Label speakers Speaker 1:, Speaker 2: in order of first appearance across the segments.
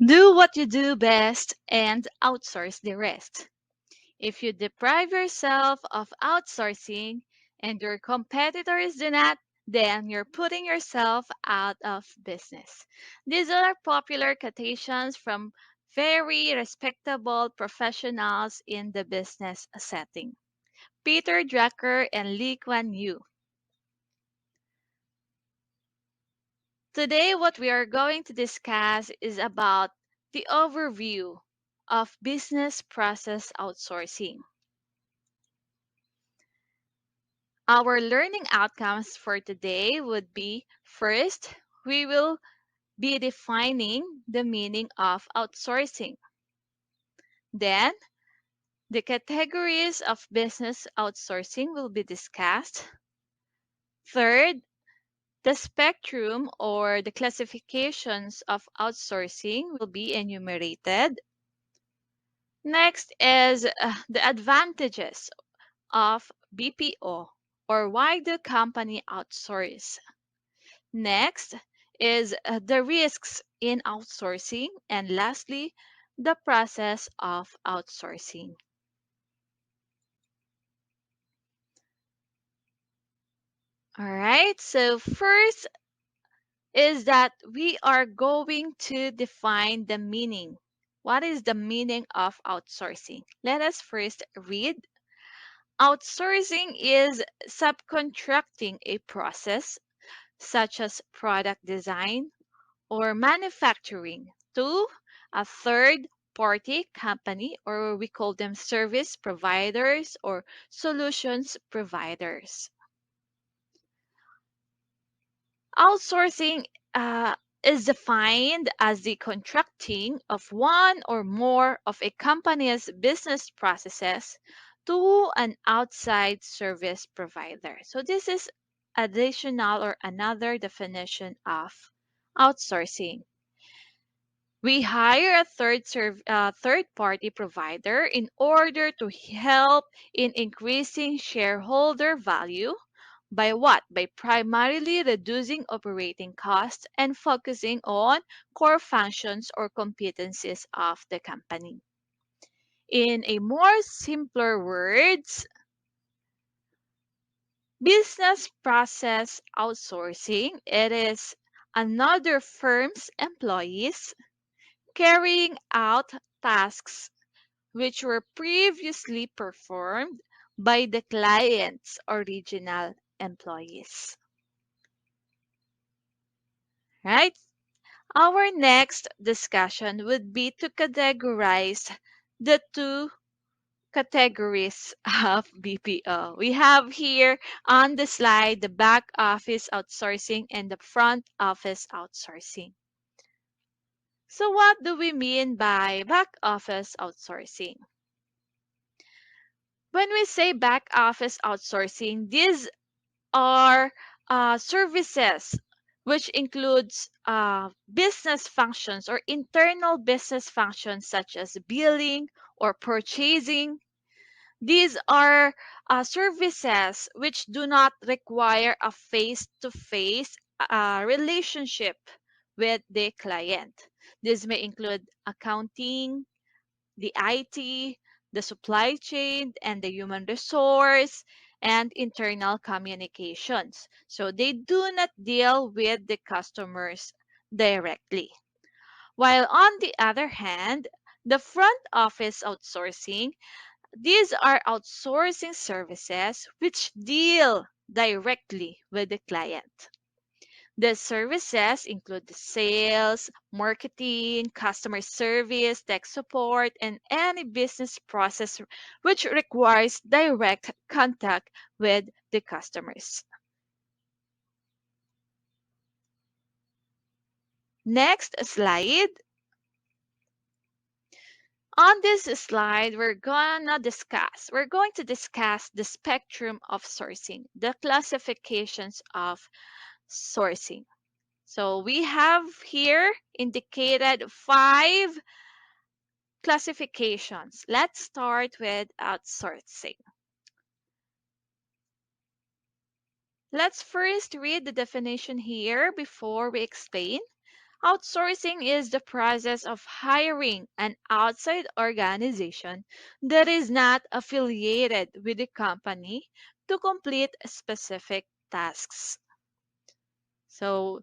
Speaker 1: Do what you do best and outsource the rest. If you deprive yourself of outsourcing and your competitors do not, then you're putting yourself out of business. These are popular quotations from very respectable professionals in the business setting. Peter Drucker and Lee Kuan Yew. Today, what we are going to discuss is about the overview of business process outsourcing. Our learning outcomes for today would be first, we will be defining the meaning of outsourcing. Then, the categories of business outsourcing will be discussed. Third, the spectrum or the classifications of outsourcing will be enumerated. Next is the advantages of BPO or why the company outsource. Next is the risks in outsourcing. And lastly, the process of outsourcing. All right, so first is that we are going to define the meaning. What is the meaning of outsourcing? Let us first read. Outsourcing is subcontracting a process such as product design or manufacturing to a third party company, or we call them service providers or solutions providers. Outsourcing is defined as the contracting of one or more of a company's business processes to an outside service provider. So this is additional or another definition of outsourcing. We hire a third party provider in order to help in increasing shareholder value by what? By primarily reducing operating costs and focusing on core functions or competencies of the company. In a more simpler words, business process outsourcing, it is another firm's employees carrying out tasks which were previously performed by the client's original employees. Right? Our next discussion would be to categorize the two categories of BPO. We have here on the slide the back office outsourcing and the front office outsourcing. So, what do we mean by back office outsourcing? When we say back office outsourcing, these are services which includes business functions or internal business functions such as billing or purchasing. These are services which do not require a face-to-face relationship with the client. This may include accounting, the IT, the supply chain, and the human resource and internal communications. So they do not deal with the customers directly. While on the other hand, the front office outsourcing, these are outsourcing services which deal directly with the client. The services include the sales, marketing, customer service, tech support, and any business process which requires direct contact with the customers. Next slide. On this slide, we're going to discuss the spectrum of sourcing, the classifications of sourcing. So we have here indicated 5 classifications. Let's start with outsourcing. Let's first read the definition here before we explain. Outsourcing is the process of hiring an outside organization that is not affiliated with the company to complete specific tasks. So,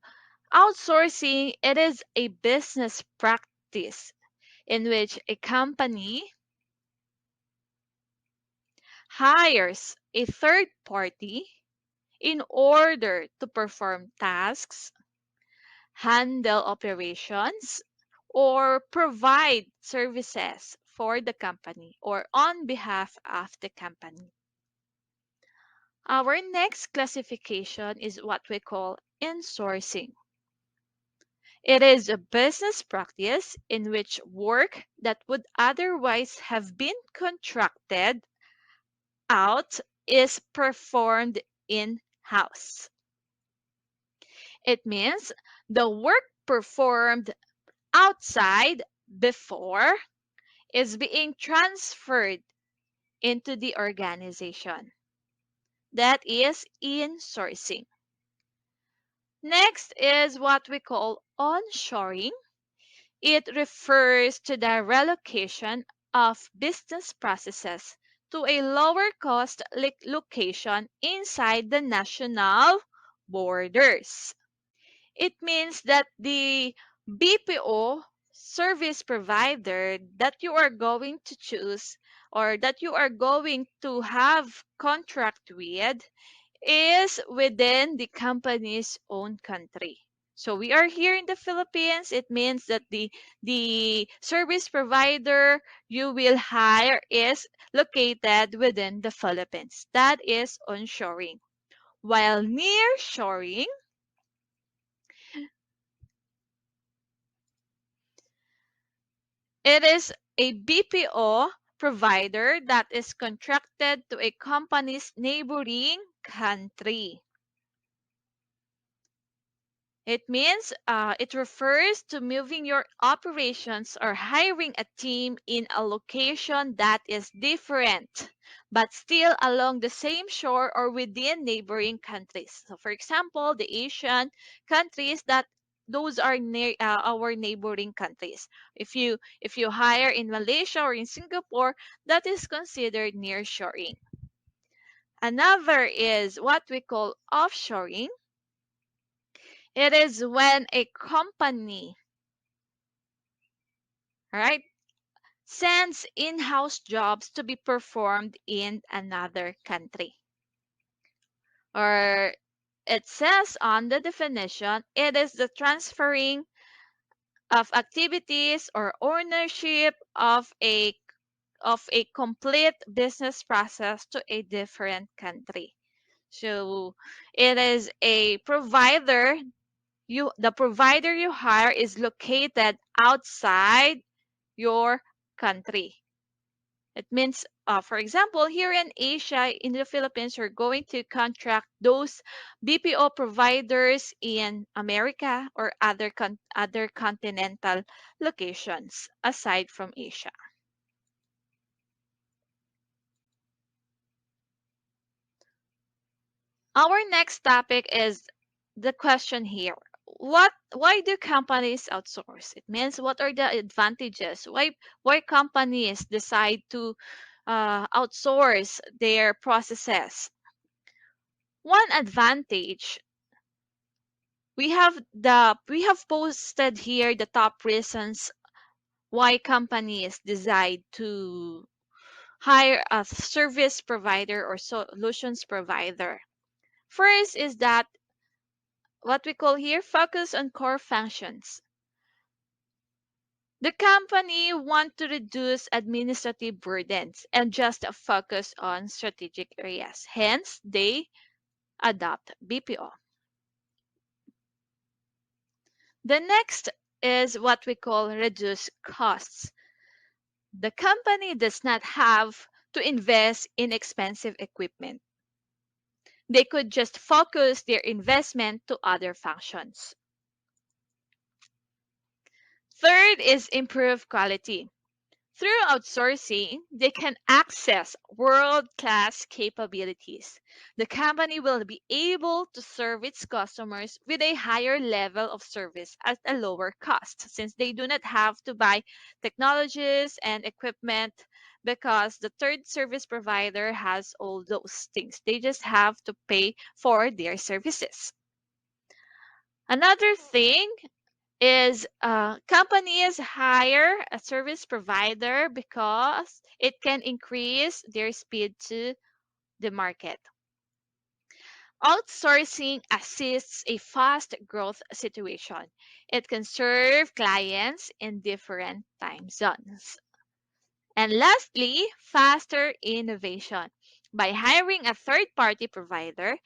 Speaker 1: outsourcing, it is a business practice in which a company hires a third party in order to perform tasks, handle operations, or provide services for the company or on behalf of the company. Our next classification is what we call insourcing. It is a business practice in which work that would otherwise have been contracted out is performed in house. It means the work performed outside before is being transferred into the organization. That is insourcing. Next is what we call onshoring. It refers to the relocation of business processes to a lower cost location inside the national borders. It means that the BPO service provider that you are going to choose or that you are going to have contract with is within the company's own country. So we are here in the Philippines. It means that the service provider you will hire is located within the Philippines. That is onshoring. While nearshoring, it is a BPO provider that is contracted to a company's neighboring country. It means it refers to moving your operations or hiring a team in a location that is different, but still along the same shore or within neighboring countries. So, for example, the Asian countries that those are near our neighboring countries. If you hire in Malaysia or in Singapore, that is considered nearshoring. Another is what we call offshoring. It is when a company, right, sends in-house jobs to be performed in another country. Or it says on the definition, it is the transferring of activities or ownership of a complete business process to a different country. So it is a provider the provider you hire is located outside your country. It means, for example, here in Asia, in the Philippines, you're going to contract those BPO providers in America or other continental locations aside from Asia. Our next topic is the question here. Why do companies outsource? It means what are the advantages? Why companies decide to outsource their processes? One advantage we have posted here the top reasons why companies decide to hire a service provider or solutions provider. First is that what we call here focus on core functions. The company want to reduce administrative burdens and just focus on strategic areas. Hence, they adopt BPO. The next is what we call reduce costs. The company does not have to invest in expensive equipment. They could just focus their investment to other functions. Third is improve quality. Through outsourcing, they can access world class capabilities. The company will be able to serve its customers with a higher level of service at a lower cost since they do not have to buy technologies and equipment because the third service provider has all those things. They just have to pay for their services. Another thing is companies hire a service provider because it can increase their speed to the market. Outsourcing assists a fast growth situation. It can serve clients in different time zones. And lastly, faster innovation. By hiring a third party provider,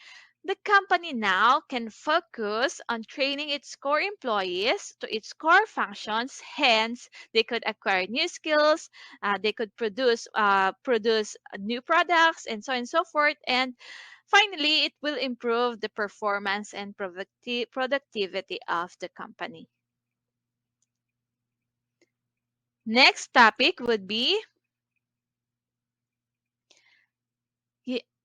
Speaker 1: the company now can focus on training its core employees to its core functions. Hence, they could acquire new skills, they could produce new products, and so on and so forth. And finally, it will improve the performance and productivity of the company. Next topic would be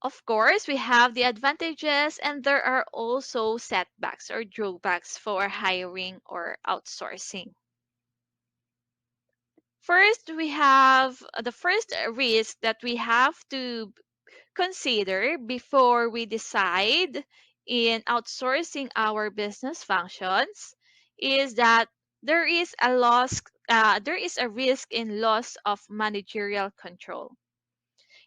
Speaker 1: of course, we have the advantages, and there are also setbacks or drawbacks for hiring or outsourcing. First, we have the first risk that we have to consider before we decide in outsourcing our business functions is that there is a risk in loss of managerial control.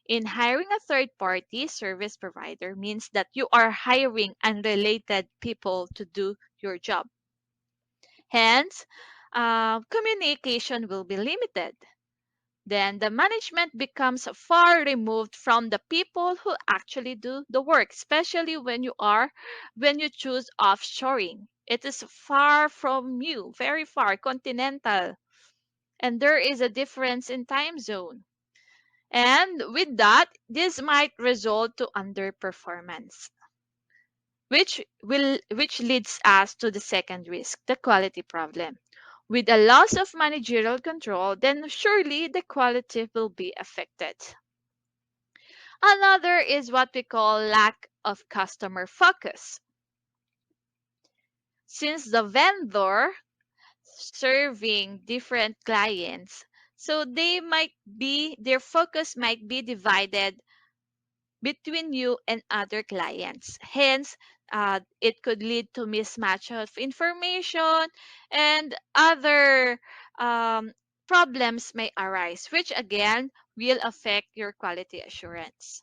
Speaker 1: In hiring a third party service provider means that you are hiring unrelated people to do your job. Hence, communication will be limited. Then the management becomes far removed from the people who actually do the work, especially when you choose offshoring. It is far from you, very far, continental, and there is a difference in time zone. And with that, this might result to underperformance, which leads us to the second risk, the quality problem. With a loss of managerial control, then surely the quality will be affected. Another is what we call lack of customer focus. Since the vendor serving different clients, so their focus might be divided between you and other clients. Hence, it could lead to mismatch of information and other problems may arise, which again will affect your quality assurance.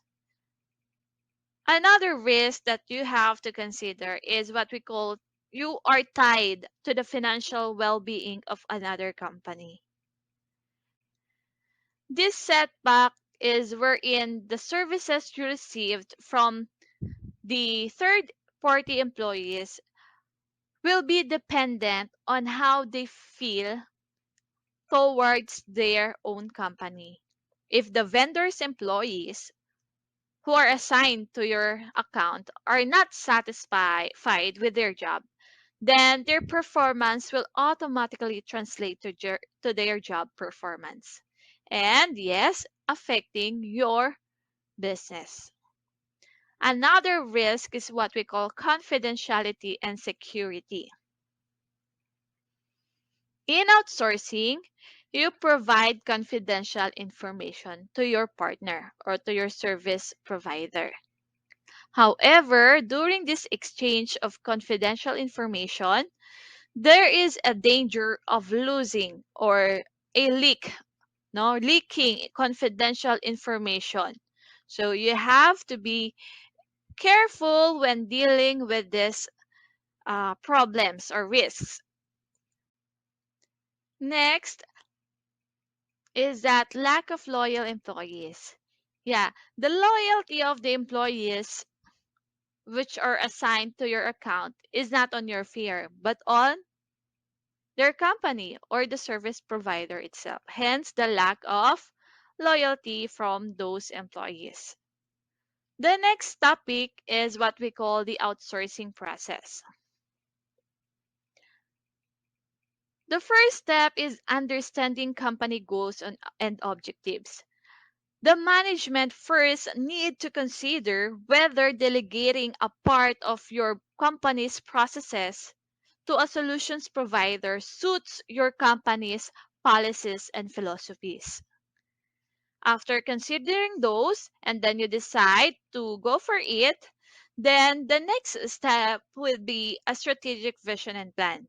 Speaker 1: Another risk that you have to consider is what we call you are tied to the financial well being of another company. This setback is wherein the services you received from the third party employees will be dependent on how they feel towards their own company. If the vendor's employees who are assigned to your account are not satisfied with their job, then their performance will automatically translate to their job performance. And yes, affecting your business. Another risk is what we call confidentiality and security. In outsourcing, you provide confidential information to your partner or to your service provider. However, during this exchange of confidential information, there is a danger of losing or a leak, no, leaking confidential information. So you have to be careful when dealing with these problems or risks. Next is that lack of loyal employees. Yeah, the loyalty of the employees which are assigned to your account is not on your fear, but on their company or the service provider itself. Hence, the lack of loyalty from those employees. The next topic is what we call the outsourcing process. The first step is understanding company goals and objectives. The management first need to consider whether delegating a part of your company's processes to a solutions provider suits your company's policies and philosophies. After considering those, and then you decide to go for it, then the next step will be a strategic vision and plan.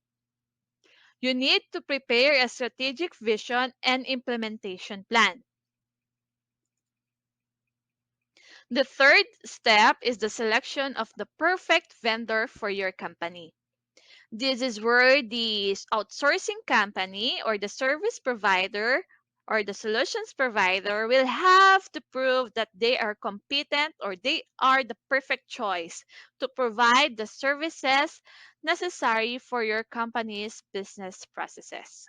Speaker 1: You need to prepare a strategic vision and implementation plan. The third step is the selection of the perfect vendor for your company. This is where the outsourcing company or the service provider or the solutions provider will have to prove that they are competent or they are the perfect choice to provide the services necessary for your company's business processes.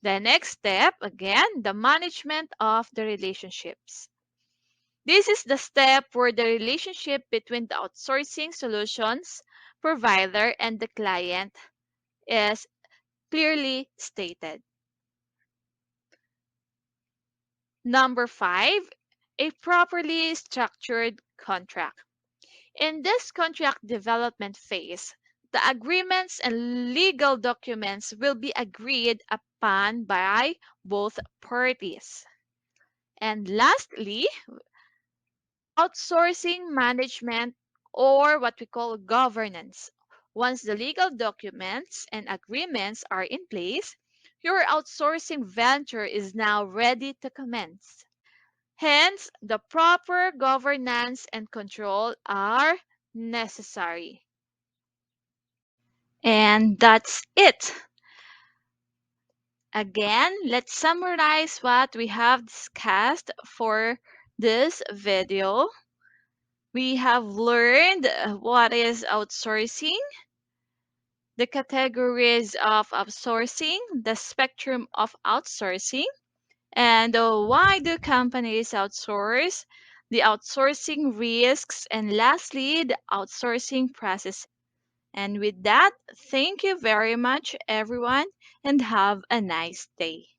Speaker 1: The next step, again, the management of the relationships. This is the step where the relationship between the outsourcing solutions provider and the client is clearly stated. Number five, a properly structured contract. In this contract development phase, the agreements and legal documents will be agreed upon by both parties. And lastly, outsourcing management or what we call governance. Once the legal documents and agreements are in place, your outsourcing venture is now ready to commence. Hence, the proper governance and control are necessary. And that's it. Again, let's summarize what we have discussed for this video. We have learned what is outsourcing, the categories of outsourcing, the spectrum of outsourcing, and why do companies outsource, the outsourcing risks, and lastly, the outsourcing process. And with that, thank you very much, everyone, and have a nice day.